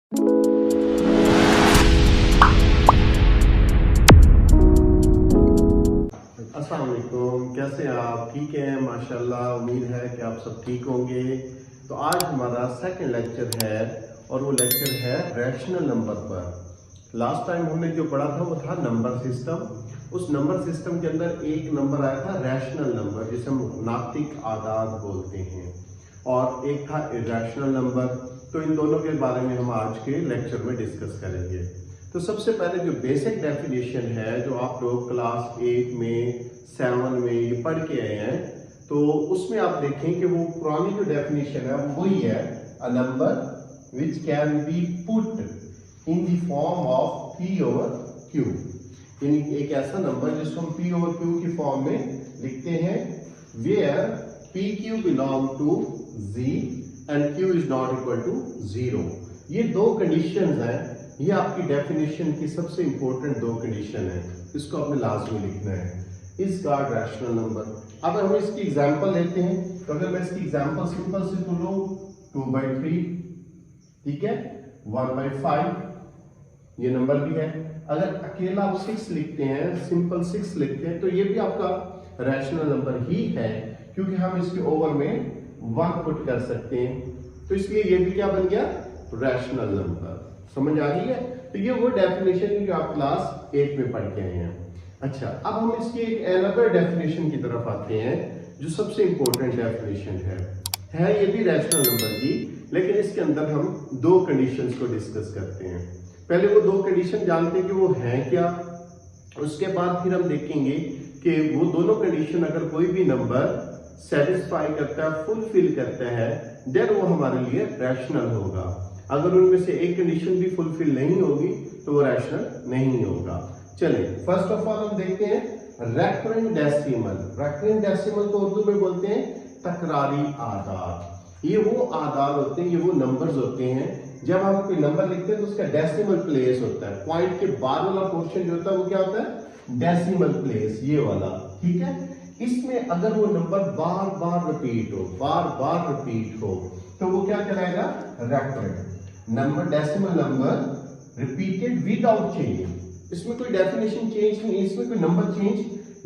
अस्सलाम वालेकुम, कैसे हैं आप? ठीक हैं माशाल्लाह। उम्मीद है कि आप सब ठीक होंगे। तो आज हमारा सेकंड लेक्चर है और वो लेक्चर है रैशनल नंबर पर। लास्ट टाइम हमने जो पढ़ा था वो था नंबर सिस्टम। उस नंबर सिस्टम के अंदर एक नंबर आया था रैशनल नंबर, जिसे हम नातिक आदाद बोलते हैं, और एक था इरैशनल नंबर। तो इन दोनों के बारे में हम आज के लेक्चर में डिस्कस करेंगे। तो सबसे पहले जो बेसिक डेफिनेशन है, जो आप लोग क्लास 8 में 7 में ये पढ़ के आए हैं, तो उसमें आप देखें कि वो पुरानी जो डेफिनेशन है वही है, a number which can be put in the form of p over q. यानी एक ऐसा नंबर जिसको हम पी ओवर क्यू की फॉर्म में लिखते हैं, where p q belong to Z and q is not equal to 0। ये दो कंडीशंस हैं। ये आपकी डेफिनेशन की सबसे इंपॉर्टेंट दो कंडीशन है, इसको आपने लाजमी लिखना है। Is called rational number. अब हम इसकी एग्जांपल लेते हैं, तो अगर मैं इसकी एग्जांपल सिंपल से तो लूं 2/3, ठीक है, 1/5 ये नंबर भी है। अगर अकेला आप 6 लिखते हैं, सिंपल 6 लिखते हैं, तो ये भी आपका रैशनल नंबर ही है, क्योंकि हम इसके ओवर में 1 पुट कर सकते हैं। तो इसलिए ये भी क्या बन गया, रैशनल नंबर। समझ आ रही है? तो ये वो डेफिनेशन जो आप क्लास 8 में पढ़ के आए हैं। अच्छा, अब हम इसकी एक अनदर डेफिनेशन की तरफ आते हैं, जो सबसे इंपॉर्टेंट डेफिनेशन है ये भी रैशनल नंबर की, लेकिन इसके अंदर हम दो कंडीशंस को डिस्कस करते हैं। पहले वो दो कंडीशन जानते हैं कि वो हैं क्या, उसके बाद फिर हम देखेंगे कि वो दोनों कंडीशन अगर कोई भी नंबर सेटिस्फाई करता है, फुलफिल करता है, देन वो हमारे लिए रैशनल होगा। अगर उनमें से एक कंडीशन भी फुलफिल नहीं होगी तो वो रैशनल नहीं होगा। चलिए, फर्स्ट ऑफ ऑल हम देखते हैं रेकरेंट डेसिमल। रेकरेंट डेसिमल को उर्दू में बोलते हैं तकरारी आदाद। ये वो आदाद होते हैं, ये वो नंबर्स होते हैं, जब हम कोई नंबर लिखते हैं तो उसका डेसिमल प्लेस होता है। पॉइंट के बाद वाला पोर्शन जो होता है वो क्या होता है, डेसिमल प्लेस, ये वाला, ठीक है। इसमें अगर वो नंबर बार बार रिपीट हो तो वो क्या कहलाएगा, recurrent number. Decimal number repeated without change. इसमें कोई डेफिनेशन चेंज नहीं, इसमें कोई नंबर चेंज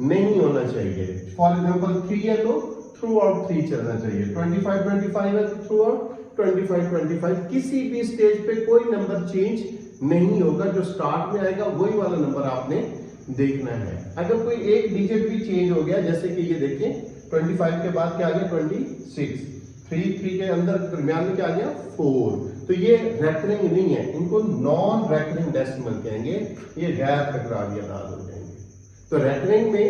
नहीं होना चाहिए। फॉर एग्जांपल 3 है तो थ्रू आउट 3 चलना चाहिए। 25 है तो थ्रू आउट 25 किसी भी स्टेज पे कोई नंबर चेंज नहीं होगा। जो स्टार्ट में आएगा वही वाला नंबर आपने देखना है। अगर कोई एक डिजिट भी चेंज हो गया, जैसे कि ये देखें 25 के बाद क्या आ गया 26, 3 के अंदर दरमियान में क्या आ गया 4, तो ये रेकरिंग नहीं है, इनको नॉन रेकरिंग डेसिमल कहेंगे, ये गैर तकरारी आदाद हो जाएंगे। तो रेकरिंग में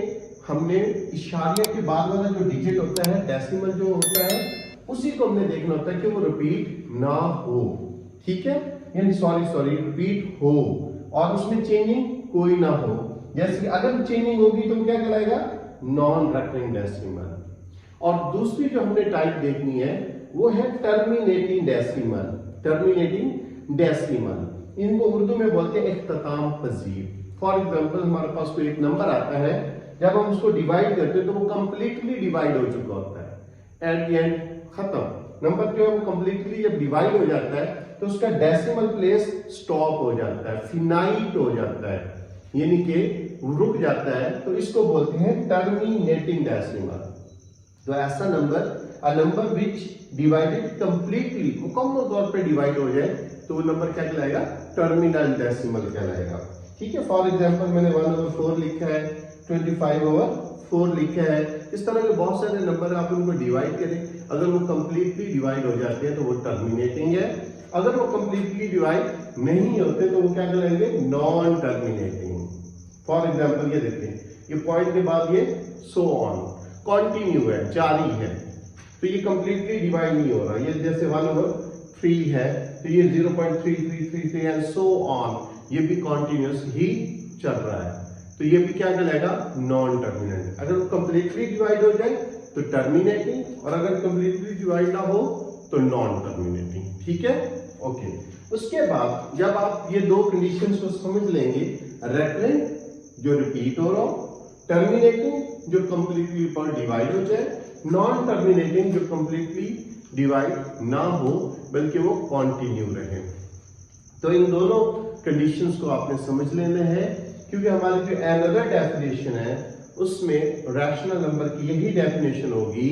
हमने इशारिया के बाद वाला जो डिजिट होता है, डेसिमल जो होता है, उसी को हमने देखना होता है कि वो रिपीट ना हो, ठीक है, यानी सॉरी रिपीट हो और उसमें चेंजिंग कोई ना हो। जैसे अगर चेंजिंग होगी तो क्या कहलाएगा, नॉन रेकरिंग डेसिमल। और दूसरी जो हमने टाइप देखनी है वो है टर्मिनेटिंग डेसिमल। टर्मिनेटिंग डेसिमल इनको उर्दू में बोलते हैं इख्तिताम पजीर। फॉर एग्जांपल हमारे पास कोई एक नंबर आता है, जब हम उसको डिवाइड करते हैं तो वो कंप्लीटली डिवाइड हो चुका होता है, एट द एंड खत्म। नंबर जो है वो कंप्लीटली जब डिवाइड हो जाता है तो उसका डेसिमल प्लेस स्टॉप हो जाता है, फिनाइट हो जाता है, यानी कि रुक जाता है। तो इसको बोलते हैं टर्मिनेटिंग डेसिमल। तो ऐसा नंबर, अ नंबर विच डिवाइडेड कंप्लीटली, मुकम्मल तौर पे डिवाइड हो जाए, तो वो नंबर क्या कहलाएगा, टर्मिनल डेसिमल कहलाएगा, ठीक है। फॉर एग्जांपल मैंने 1/4 लिखा है, 25/4 लिखा है। इस तरह के बहुत सारे नंबर आप उनको डिवाइड करें, अगर वो कंप्लीटली डिवाइड हो जाते हैं तो वो टर्मिनेटिंग है। अगर वो कंप्लीटली डिवाइड नहीं होते तो वो क्या कहलाएंगे, नॉन टर्मिनेटिंग। फॉर एग्जांपल ये देखें, ये पॉइंट के बाद ये सो ऑन, कंटिन्यू है, जारी है, तो ये कंप्लीटली डिवाइड नहीं हो रहा। ये जैसे 1/3 है तो ये 0.3333 एंड सो ऑन, ये भी कॉन्टिन्यूस ही चल रहा है, तो ये भी क्या कहलाएगा, नॉन टर्मिनेटिंग। अगर वो कंप्लीटली डिवाइड हो जाए तो टर्मिनेटिंग, और अगर कंप्लीटली डिवाइड ना हो तो नॉन टर्मिनेटिंग, ठीक है, ओके। उसके बाद जब आप ये दो कंडीशंस को समझ लेंगे, रेकरेंट जो रिपीट हो रहा हो, टर्मिनेटिंग जो कंप्लीटली पर डिवाइड हो जाए, नॉन टर्मिनेटिंग जो कंप्लीटली डिवाइड ना हो बल्कि वो कंटिन्यू रहे। तो इन दोनों कंडीशंस को आपने समझ लेना है, क्योंकि हमारी जो अनदर डेफिनेशन है उसमें रैशनल नंबर की यही डेफिनेशन होगी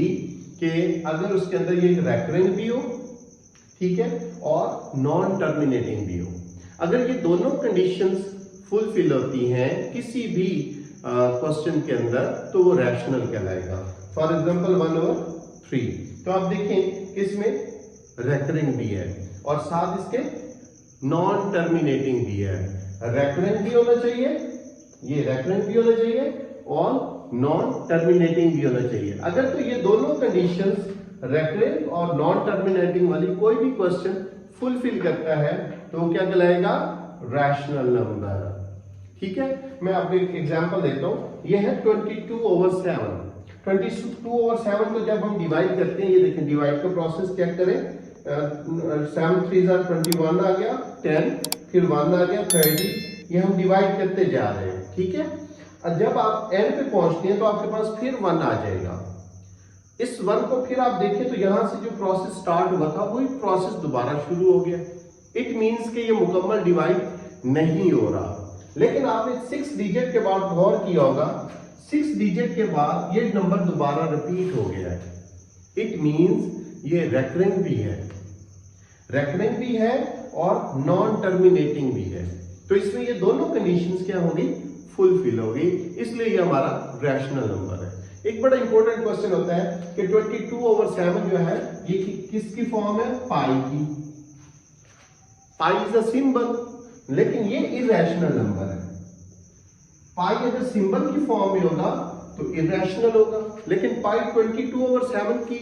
कि अगर उसके अंदर ये रेकरिंग भी हो, ठीक है, और नॉन टर्मिनेटिंग भी हो। अगर ये दोनों कंडीशंस फुलफिल होती हैं किसी भी क्वेश्चन के अंदर तो वो रैशनल कहलाएगा। फॉर एग्जांपल 1/3, तो आप देखें कि इसमें रेकरिंग भी है और साथ इसके नॉन टर्मिनेटिंग भी है। रेकरिंग भी होना चाहिए, ये रेकरिंग भी होना चाहिए और नॉन टर्मिनेटिंग भी होना चाहिए। अगर तो ये दोनों कंडीशंस रेकरिंग और नॉन टर्मिनेटिंग वाली कोई भी क्वेश्चन फुलफिल करता है तो वो क्या कहलाएगा? Rational number. ठीक है, मैं आपको एक एग्जांपल देता हूं। ये है 22/7। 22/7 को जब हम डिवाइड करते हैं, ये देखें डिवाइड का प्रोसेस चेक करें। 7 3 21 आ गया, 10 फिर 1 आ गया 30। ये हम डिवाइड करते जा रहे हैं, ठीक है। और जब आप n पे पहुंचते हैं तो आपके पास फिर 1 आ जाएगा। इस 1 को फिर आप देखें तो यहां से जो प्रोसेस स्टार्ट हुआ था वही प्रोसेस दोबारा शुरू हो गया। इट मींस कि ये मुकम्मल डिवाइड नहीं हो रहा। लेकिन आपने 6 डिजिट के बाद गौर किया होगा, 6 डिजिट के बाद ये नंबर दोबारा रिपीट हो गया है। इट मींस ये रेकरिंग भी है, रेकरिंग भी है और नॉन टर्मिनेटिंग भी है। तो इसमें ये दोनों कंडीशंस क्या होगी? फुलफिल होगी, इसलिए ये हमारा रैशनल नंबर है। एक बड़ा इंपॉर्टेंट क्वेश्चन होता है कि 22/7 जो है ये किसकी फॉर्म है? पाई की। पाई इज अ सिंबल, लेकिन ये इरैशनल नंबर है। पाई अगर सिंबल की फॉर्म में होगा तो इरैशनल होगा, लेकिन पाई 22/7 की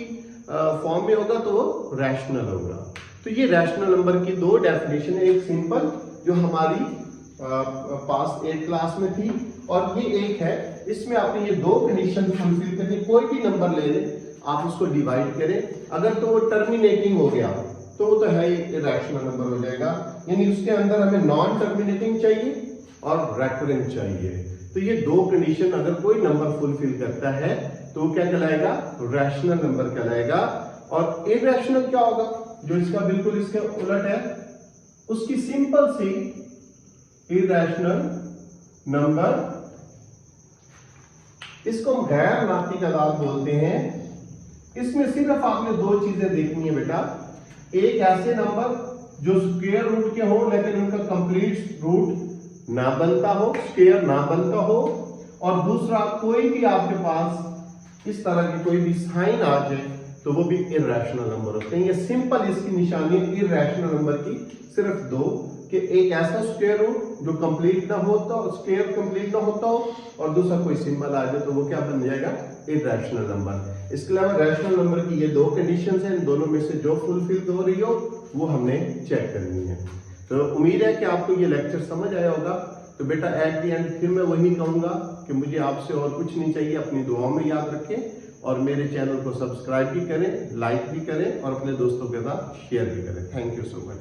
फॉर्म में होगा तो वो रैशनल होगा। तो ये रैशनल नंबर की दो डेफिनेशन है, एक सिंपल जो हमारी पास 8 क्लास में थी, और ये एक है इसमें आपने ये दो कंडीशन फुलफिल करनी। कोई भी नंबर ले लें, आप उसको डिवाइड करें, अगर तो वो टर्मिनेटिंग हो गया तो वो तो है इरैशनल नंबर हो जाएगा। यानी उसके अंदर हमें नॉन टर्मिनेटिंग चाहिए और रेकरिंग चाहिए। तो ये दो कंडीशन अगर कोई नंबर फुलफिल करता है तो वो क्या कहलाएगा? रैशनल नंबर कहलाएगा। और इरैशनल क्या होगा? जो इसका बिल्कुल इसके उलट है, उसकी सिंपल सी इरैशनल नंबर, इसको हम गैर नातिक अदाद बोलते हैं। इसमें सिर्फ आपने दो चीजें देखनी है बेटा, एक ऐसे नंबर जो स्क्वायर रूट के हो लेकिन उनका कंप्लीट रूट ना बनता हो, स्क्वायर ना बनता हो, और दूसरा कोई भी आपके पास इस तरह की कोई भी साइन आ जाए तो वो भी इरैशनल नंबर होते हैं। ये सिंपल इसकी निशानी इरैशनल नंबर की सिर्फ दो, कि एक ऐसा स्क्वायर रूट जो कंप्लीट ना होता हो, स्क्वायर कंप्लीट ना होता हो, और दूसरा कोई सिंबल आ जाए तो वो क्या बन जाएगा? Irrational number. इसके अलावा रैशनल नंबर की ये दो कंडीशंस हैं, इन दोनों में से जो फुलफिल हो रही हो वो हमने चेक करनी है। तो उम्मीद है कि आपको ये लेक्चर समझ आया होगा। तो बेटा एट द एंड फिर मैं वही कहूंगा कि मुझे आपसे और कुछ नहीं चाहिए, अपनी दुआओं में याद रखें और मेरे चैनल को सब्सक्राइब भी करें, लाइक भी करें और अपने दोस्तों के साथ शेयर भी करें। Thank you so much.